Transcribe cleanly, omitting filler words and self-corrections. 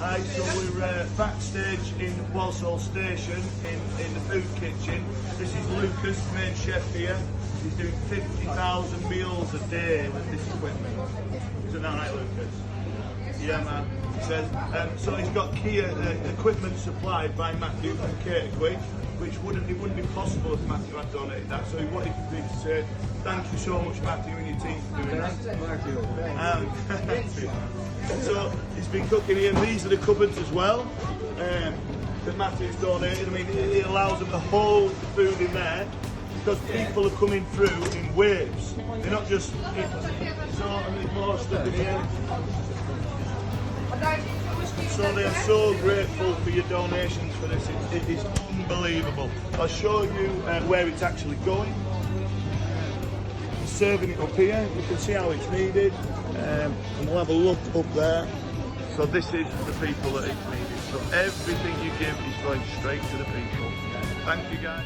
Hi, so we're backstage in Warsaw Station in the food kitchen. This is Lucas, main chef here. He's doing 50,000 meals a day with this equipment. Isn't that right, Lucas? Yeah, man. He says, so he's got key equipment supplied by Matthew from Catering, which wouldn't be possible if Matthew had donated that. So he wanted me to say thank you so much, Matthew, and your team for doing that. So he's been cooking here, and these are the cupboards as well that Matthew's donated. I mean, it allows them to hold the food in there because people are coming through in waves. They're not just so there's more stuff in here. So they are so grateful for your donations for this. It is unbelievable. I'll show you where it's actually going. Serving it up here. You can see how it's needed, and we'll have a look up there. So this is the people that it's needed. So everything you give is going straight to the people. Thank you, guys.